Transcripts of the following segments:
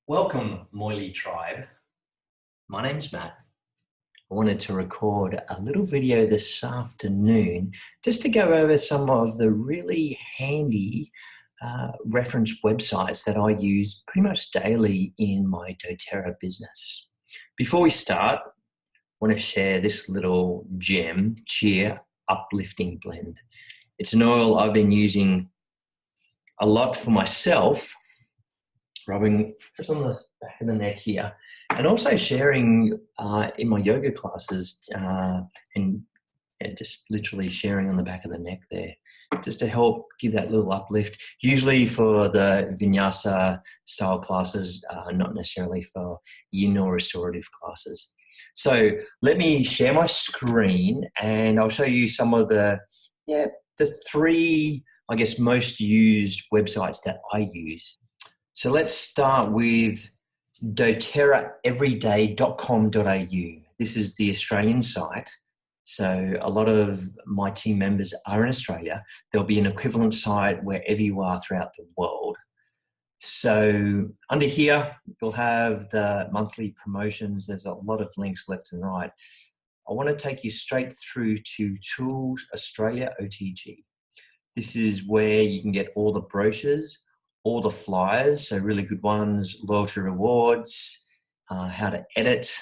Welcome, Moily Tribe. My name's Matt. I wanted to record a little video this afternoon just to go over some of the really handy reference websites that I use pretty much daily in my doTERRA business. Before we start, I want to share this little gem, Cheer Uplifting Blend. It's an oil I've been using a lot for myself, rubbing just on the back of the neck here, and also sharing in my yoga classes and just literally sharing on the back of the neck there, just to help give that little uplift, usually for the vinyasa style classes, not necessarily for yin or restorative classes. So let me share my screen and I'll show you some of the three, I guess, most used websites that I use. So let's start with doTERRAeveryday.com.au. This is the Australian site. So a lot of my team members are in Australia. There'll be an equivalent site wherever you are throughout the world. So under here, you'll have the monthly promotions. There's a lot of links left and right. I want to take you straight through to Tools Australia OTG. This is where you can get all the brochures, all the flyers, so really good ones, loyalty rewards, how to edit,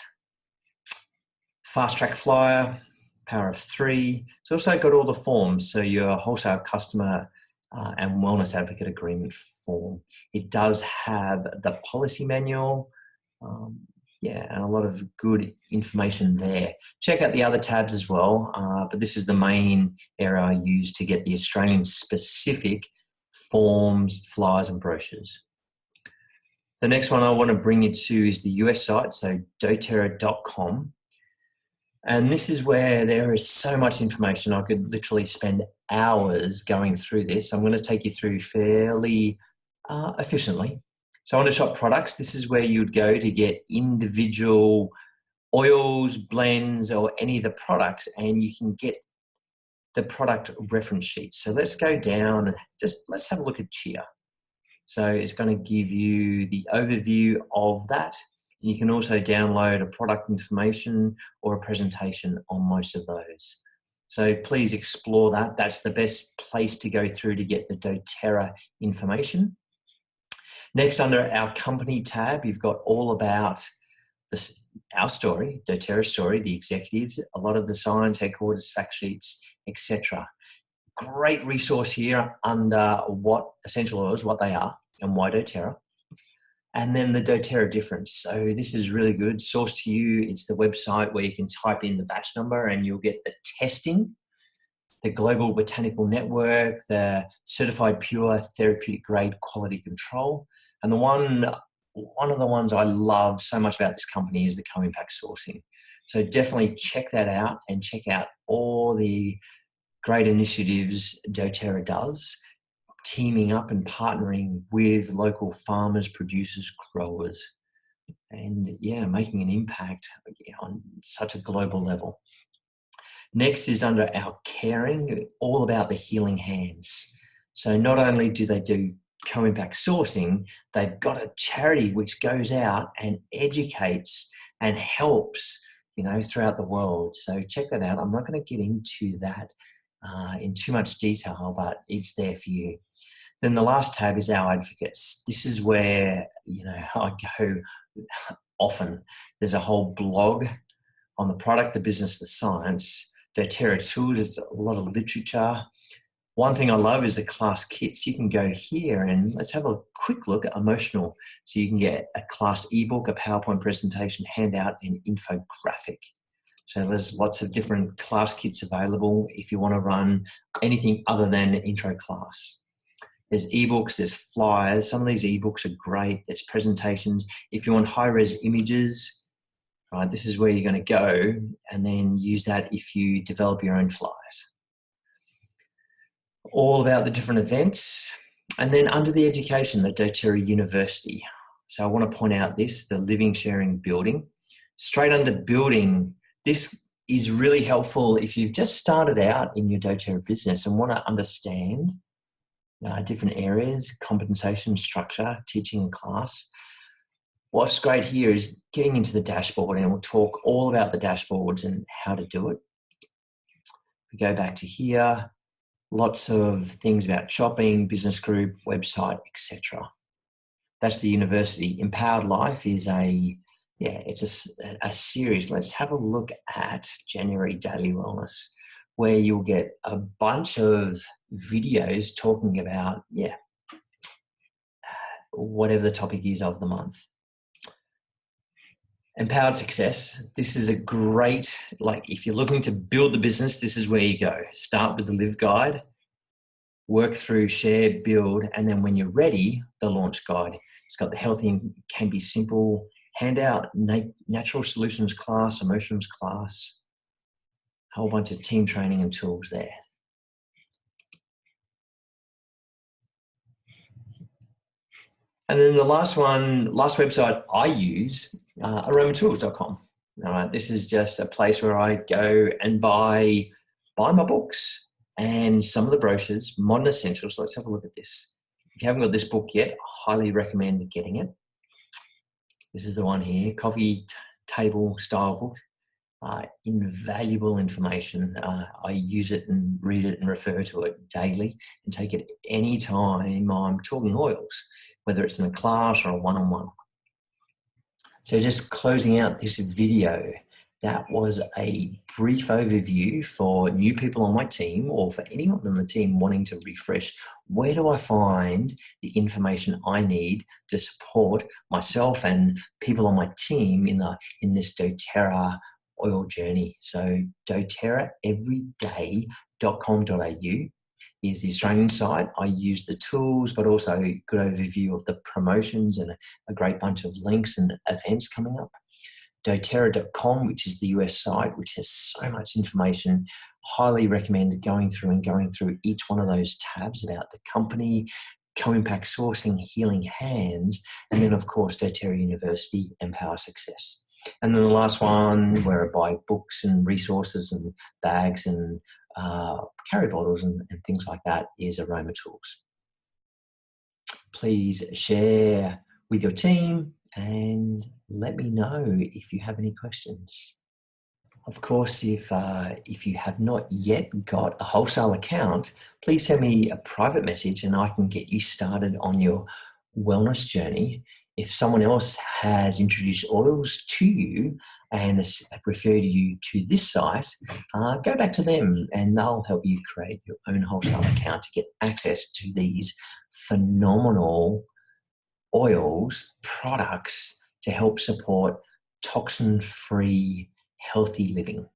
fast track flyer, power of 3. It's also got all the forms, so your wholesale customer and wellness advocate agreement form. It does have the policy manual, and a lot of good information there. Check out the other tabs as well, but this is the main area I use to get the Australian specific forms, flyers and brochures. The next one I want to bring you to is the US site, so doTERRA.com. And this is where there is so much information. I could literally spend hours going through this. I'm going to take you through fairly efficiently. So on to shop products, this is where you would go to get individual oils, blends, or any of the products, and you can get the product reference sheet. So let's go down and let's have a look at Cheer. So it's going to give you the overview of that. You can also download a product information or a presentation on most of those. So please explore that. That's the best place to go through to get the doTERRA information. Next, under our company tab, you've got all about our story, doTERRA story, the executives, a lot of the science, headquarters, fact sheets, etc. Great resource here under what essential oils, what they are, and why doTERRA. And then the doTERRA difference. So this is really good. Source to you, it's the website where you can type in the batch number and you'll get the testing, the Global Botanical Network, the certified pure therapeutic grade quality control. And one of the ones I love so much about this company is the co-impact sourcing. So definitely check that out and check out all the great initiatives doTERRA does, teaming up and partnering with local farmers, producers, growers, and making an impact on such a global level. Next is under our caring, all about the healing hands. So not only do they do co-impact sourcing, they've got a charity which goes out and educates and helps, throughout the world. So check that out. I'm not going to get into that in too much detail, but it's there for you. Then the last tab is our advocates. This is where, I go often. There's a whole blog on the product, the business, the science, doTERRA tools. There's a lot of literature. One thing I love is the class kits. You can go here and let's have a quick look at emotional. So you can get a class ebook, a PowerPoint presentation, handout, and infographic. So there's lots of different class kits available if you want to run anything other than an intro class. There's ebooks, there's flyers. Some of these ebooks are great. There's presentations. If you want high-res images, right, this is where you're going to go and then use that if you develop your own flyers. All about the different events. And then under the education, the doTERRA University. So I want to point out this, the living, sharing, building. Straight under building, this is really helpful if you've just started out in your doTERRA business and want to understand different areas, compensation, structure, teaching and class. what's great here is getting into the dashboard, and we'll talk all about the dashboards and how to do it. We go back to here, lots of things about shopping, business group, website, etc. That's the university. Empowered Life is it's a series. Let's have a look at January Daily Wellness, where you'll get a bunch of videos talking about, whatever the topic is of the month. Empowered Success. This is a great, if you're looking to build the business, this is where you go. Start with the Live Guide, work through, share, build, and then when you're ready, the Launch Guide. It's got the Healthy and Can Be Simple handout, Natural Solutions class, Emotions class, a whole bunch of team training and tools there. And then the last website I use, aromatools.com. All right, this is just a place where I go and buy my books and some of the brochures, Modern Essentials. Let's have a look at this. If you haven't got this book yet, I highly recommend getting it. This is the one here, coffee table style book. Invaluable information. I use it and read it and refer to it daily and take it anytime I'm talking oils, whether it's in a class or a one-on-one. So just closing out this video, that was a brief overview for new people on my team or for anyone on the team wanting to refresh. Where do I find the information I need to support myself and people on my team in this doTERRA oil journey? So doTERRA everyday.com.au is the Australian site. I use the tools, but also a good overview of the promotions and a great bunch of links and events coming up. doTERRA.com, which is the US site, which has so much information. Highly recommend going through each one of those tabs about the company, co-impact sourcing, healing hands, and then of course doTERRA University, Empower Success. And then the last one, where I buy books and resources and bags and carry bottles and things like that, is Aroma Tools. Please share with your team and let me know if you have any questions. Of course, if you have not yet got a wholesale account, please send me a private message and I can get you started on your wellness journey. If someone else has introduced oils to you and has referred you to this site, go back to them and they'll help you create your own wholesale account to get access to these phenomenal oils, products to help support toxin-free, healthy living.